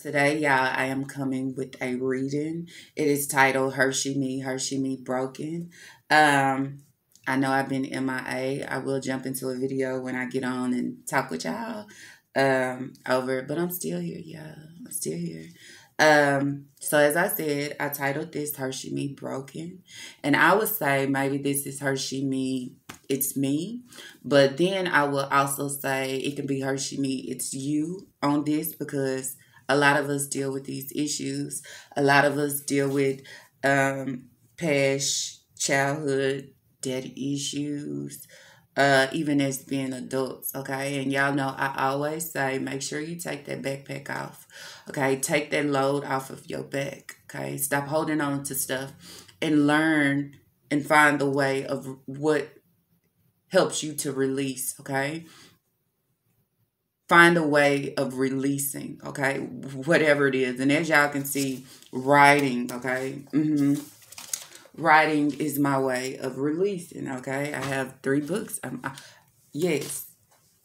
Today, y'all, I am coming with a reading. It is titled HerSheMe, HerSheMe Broken. Um, I know I've been MIA. I will jump into a video when I get on and talk with y'all over it, but I'm still here, y'all. I'm still here. So as I said, I titled this HerSheMe Broken. And I would say maybe this is HerSheMe, it's me. But then I will also say it can be HerSheMe, it's you on this because a lot of us deal with these issues. A lot of us deal with past childhood daddy issues, even as being adults, okay? And y'all know I always say make sure you take that backpack off, okay? Take that load off of your back, okay? Stop holding on to stuff and learn and find the way of what helps you to release, okay? Find a way of releasing, okay? Whatever it is. And as y'all can see, writing, okay? Writing is my way of releasing, okay? I have 3 books. Yes,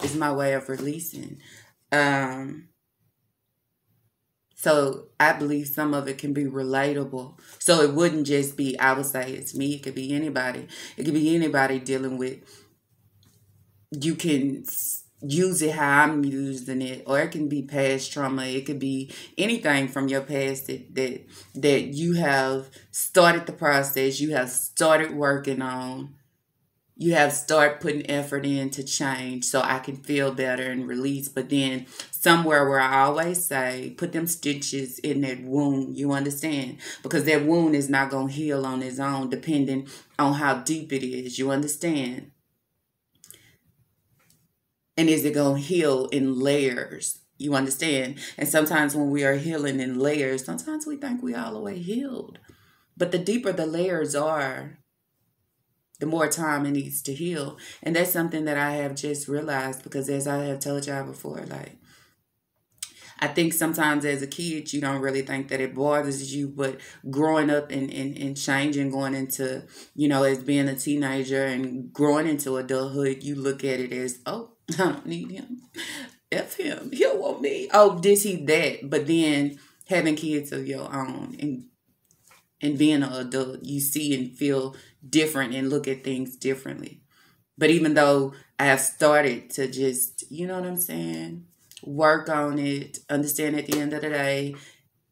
it's my way of releasing. So I believe some of it can be relatable. So it wouldn't just be, I would say it's me. It could be anybody. It could be anybody dealing with, you can use it how I'm using it, or it can be past trauma. It could be anything from your past that you have started the process, you have started working on, you have started putting effort in to change so I can feel better and release. But then somewhere where I always say, put them stitches in that wound, you understand? Because that wound is not going to heal on its own depending on how deep it is, you understand? And is it going to heal in layers? You understand? And sometimes when we are healing in layers, sometimes we think we all the way healed. But the deeper the layers are, the more time it needs to heal. And that's something that I have just realized because as I have told y'all before, like, I think sometimes as a kid, you don't really think that it bothers you, but growing up and changing, going into, as being a teenager and growing into adulthood, you look at it as, oh, I don't need him. F him. He'll want me. Oh, this, he, that. But then having kids of your own and being an adult, you see and feel different and look at things differently. But even though I have started to just, you know what I'm saying, work on it, understand at the end of the day,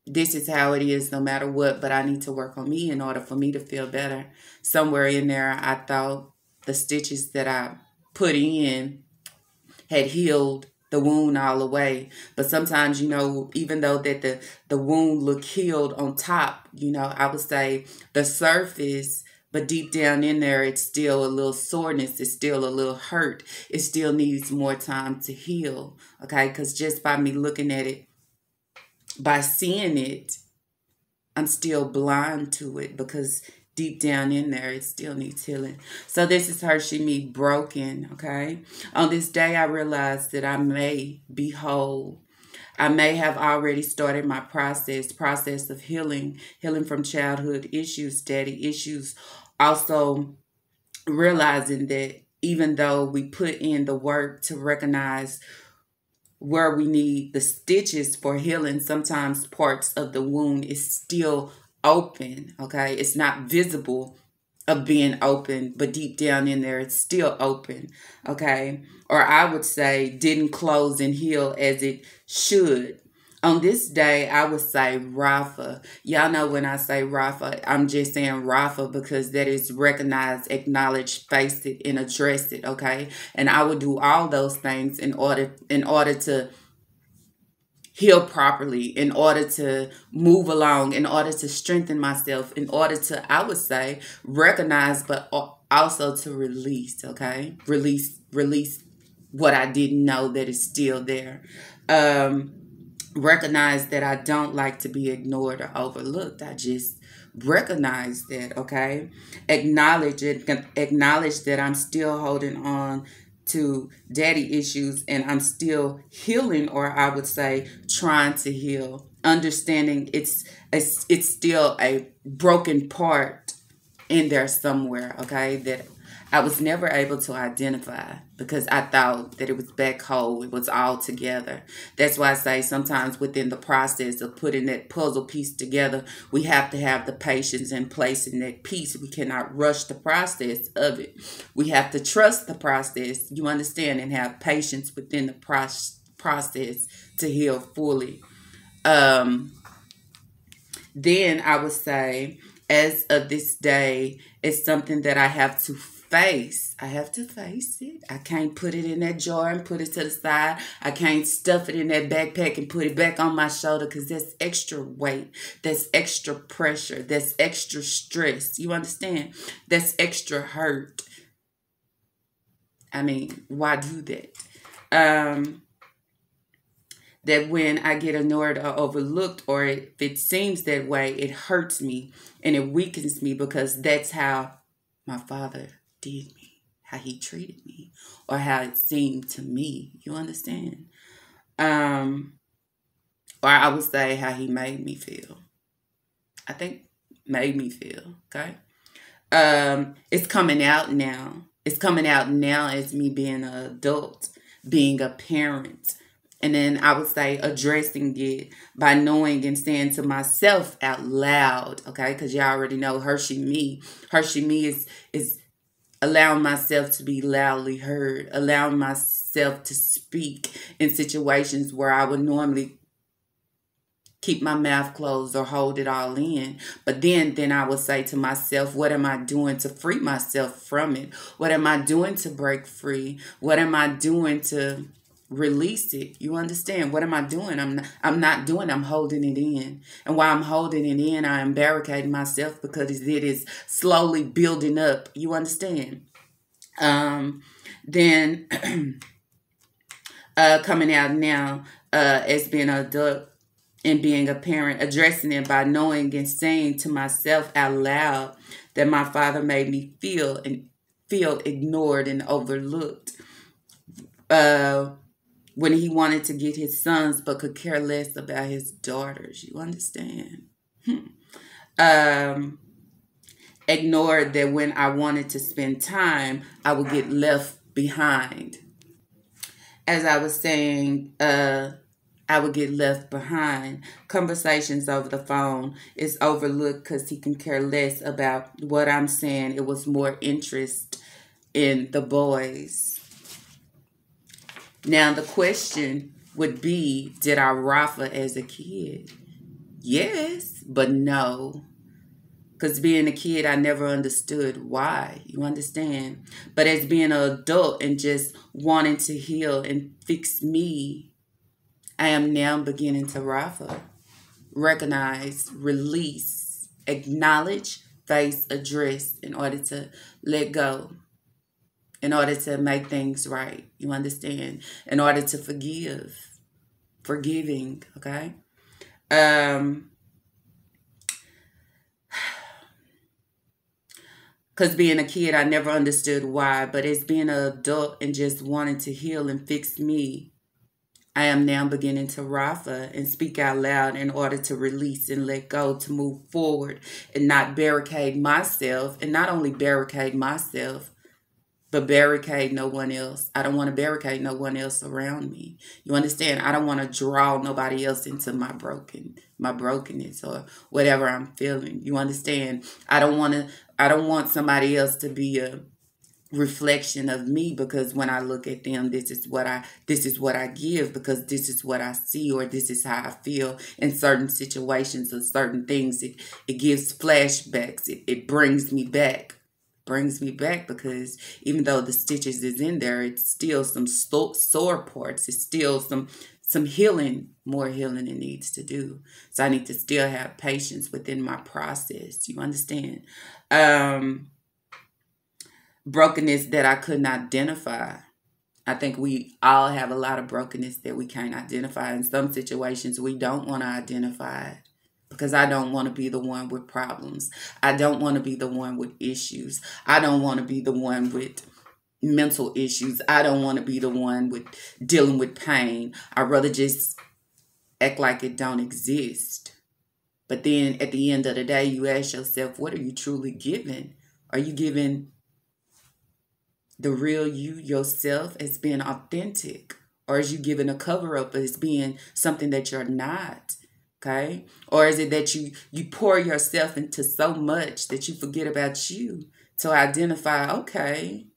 this is how it is no matter what, but I need to work on me in order for me to feel better. Somewhere in there, I thought the stitches that I put in had healed the wound all the way. But sometimes, even though that the wound looked healed on top, I would say the surface, but deep down in there, it's still a little soreness. It's still a little hurt. It still needs more time to heal, okay? Because just by me looking at it, by seeing it, I'm still blind to it because deep down in there, it still needs healing. So this is HerSheMe Broken, okay? On this day, I realized that I may be whole. I may have already started my process of healing from childhood issues, daddy issues. Also realizing that even though we put in the work to recognize where we need the stitches for healing, sometimes parts of the wound is still open, okay? It's not visible of being open, but deep down in there, it's still open, okay? Or I would say didn't close and heal as it should. On this day, I would say Rafa. Y'all know when I say Rafa, I'm just saying Rafa because that is recognize, acknowledge, face it, and address it, okay? And I would do all those things in order to heal properly, in order to move along, in order to strengthen myself, in order to, I would say, recognize, but also to release, okay? Release what I didn't know that is still there. Recognize that I don't like to be ignored or overlooked. I just recognize that, okay? Acknowledge it. Acknowledge that I'm still holding on to daddy issues and I'm still healing, or I would say trying to heal. Understanding it's still a broken part in there somewhere, okay? That I was never able to identify because I thought that it was back whole. It was all together. That's why I say sometimes within the process of putting that puzzle piece together, we have to have the patience in place in that piece. We cannot rush the process of it. We have to trust the process, you understand, and have patience within the process to heal fully. Um, then I would say, as of this day, it's something that I have to face. I have to face it. I can't put it in that jar and put it to the side. I can't stuff it in that backpack and put it back on my shoulder because that's extra weight. That's extra pressure. That's extra stress. You understand? That's extra hurt. I mean, why do that? Um, that when I get ignored or overlooked, or if it seems that way, it hurts me and it weakens me because that's how my father did me, how he treated me, or how it seemed to me. You understand? Um, or I would say how he made me feel. I think made me feel, okay? It's coming out now. It's coming out now as me being an adult, being a parent. And then I would say addressing it by knowing and saying to myself out loud, okay? Because you already know HerSheMe. HerSheMe is allowing myself to be loudly heard, allowing myself to speak in situations where I would normally keep my mouth closed or hold it all in. But then I would say to myself, what am I doing to free myself from it? What am I doing to break free? What am I doing to release it? You understand? What am I doing? I'm not doing, I'm holding it in. And while I'm holding it in, I am barricading myself because it is slowly building up. You understand? Then coming out now as being an adult and being a parent, addressing it by knowing and saying to myself out loud that my father made me feel ignored and overlooked. When he wanted to get his sons but could care less about his daughters. You understand? Ignored that when I wanted to spend time, I would get left behind. As I was saying, I would get left behind. Conversations over the phone is overlooked because he can care less about what I'm saying. It was more interest in the boys. Now, the question would be, did I raffle as a kid? Yes, but no. Because being a kid, I never understood why. You understand? But as being an adult and just wanting to heal and fix me, I am now beginning to raffle. Recognize, release, acknowledge, face, address in order to let go, in order to make things right. You understand? In order to forgive, forgiving, okay? Because being a kid, I never understood why, but as being an adult and just wanting to heal and fix me, I am now beginning to rafa and speak out loud in order to release and let go, to move forward and not barricade myself. And not only barricade myself, but barricade no one else. I don't want to barricade no one else around me. You understand? I don't want to draw nobody else into my brokenness or whatever I'm feeling. You understand? I don't want somebody else to be a reflection of me, because when I look at them, this is what I give, because this is what I see, or this is how I feel in certain situations or certain things. It gives flashbacks. It brings me back. Because even though the stitches is in there, it's still some sore parts. It's still some healing, more healing it needs to do. So I need to still have patience within my process. You understand? Brokenness that I couldn't identify. I think we all have a lot of brokenness that we can't identify. In some situations, we don't want to identify it. Because I don't want to be the one with problems. I don't want to be the one with issues. I don't want to be the one with mental issues. I don't want to be the one with dealing with pain. I'd rather just act like it don't exist. But then at the end of the day, you ask yourself, what are you truly giving? Are you giving the real you, yourself, as being authentic? Or is you giving a cover up as being something that you're not? Okay? Or is it that you pour yourself into so much that you forget about you to identify, okay,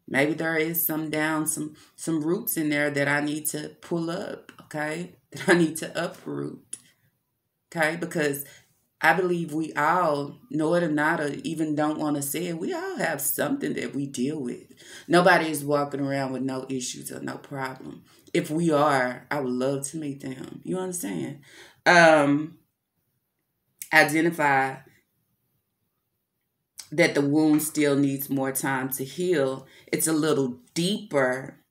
maybe there is some roots in there that I need to pull up, okay? That I need to uproot. Okay? Because I believe we all, know it or not, or even don't want to say it, we all have something that we deal with. Nobody is walking around with no issues or no problem. If we are, I would love to meet them. You understand? Um, Identify that the wound still needs more time to heal. It's a little deeper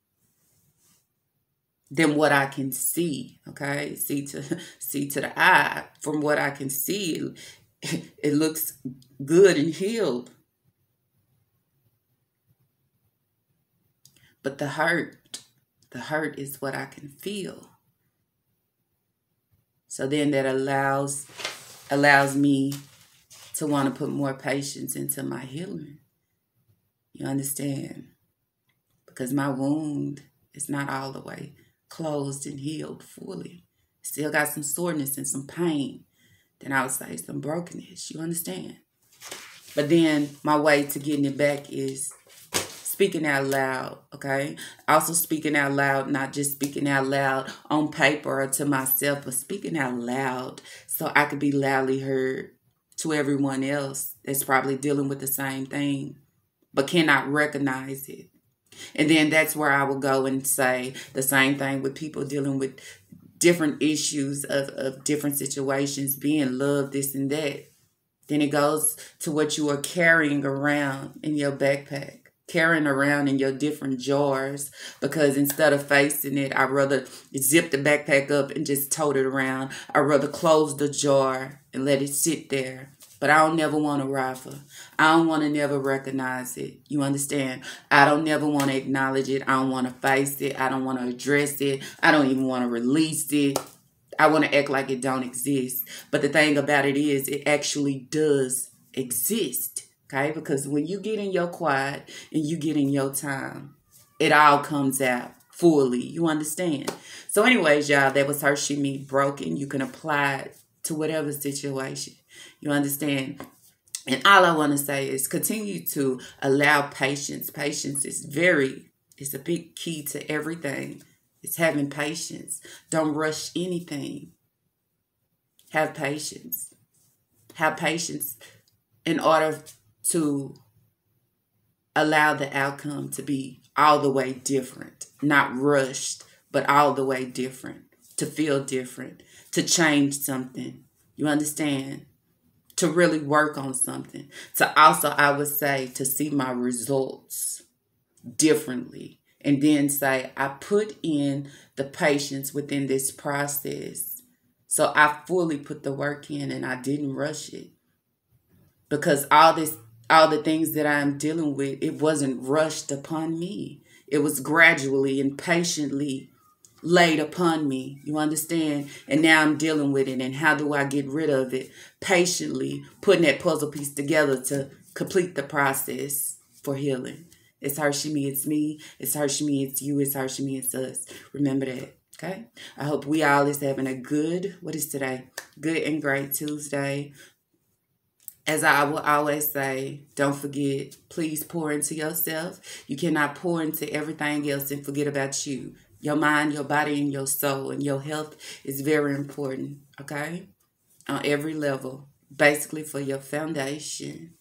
than what I can see. Okay, see to the eye. From what I can see, it looks good and healed, but the hurt is what I can feel. So then that allows me to want to put more patience into my healing. You understand? Because my wound is not all the way closed and healed fully. Still got some soreness and some pain. Then I would say some brokenness. You understand? But then my way to getting it back is speaking out loud, okay? Also speaking out loud, not just speaking out loud on paper or to myself, but speaking out loud so I could be loudly heard to everyone else that's probably dealing with the same thing, but cannot recognize it. And then that's where I will go and say the same thing with people dealing with different issues of different situations, being loved, this and that. Then it goes to what you are carrying around in your backpack, carrying around in your different jars. Because instead of facing it, I'd rather zip the backpack up and just tote it around. I'd rather close the jar and let it sit there. But I don't never want to rifle. I don't want to never recognize it. You understand? I don't never want to acknowledge it. I don't want to face it. I don't want to address it. I don't even want to release it. I want to act like it don't exist. But the thing about it is, it actually does exist. Okay? Because when you get in your quiet and you get in your time, it all comes out fully. You understand? So anyways, y'all, that was HerSheMe broken. You can apply it to whatever situation. You understand? And all I want to say is continue to allow patience. Patience is it's a big key to everything. It's having patience. Don't rush anything. Have patience. Have patience in order to allow the outcome to be all the way different. Not rushed, but all the way different. To feel different. To change something. You understand? To really work on something. To also, I would say, to see my results differently. And then say, I put in the patience within this process. So I fully put the work in and I didn't rush it. Because all the things that I'm dealing with, it wasn't rushed upon me. It was gradually and patiently laid upon me. You understand? And now I'm dealing with it. And how do I get rid of it? Patiently putting that puzzle piece together to complete the process for healing. It's HerSheMe, it's me. It's HerSheMe, it's you. It's HerSheMe, it's us. Remember that. Okay? I hope we all is having a good, what is today? Good and great Tuesday. As I will always say, don't forget, please pour into yourself. You cannot pour into everything else and forget about you. Your mind, your body, and your soul, and your health is very important, okay? On every level, basically for your foundation.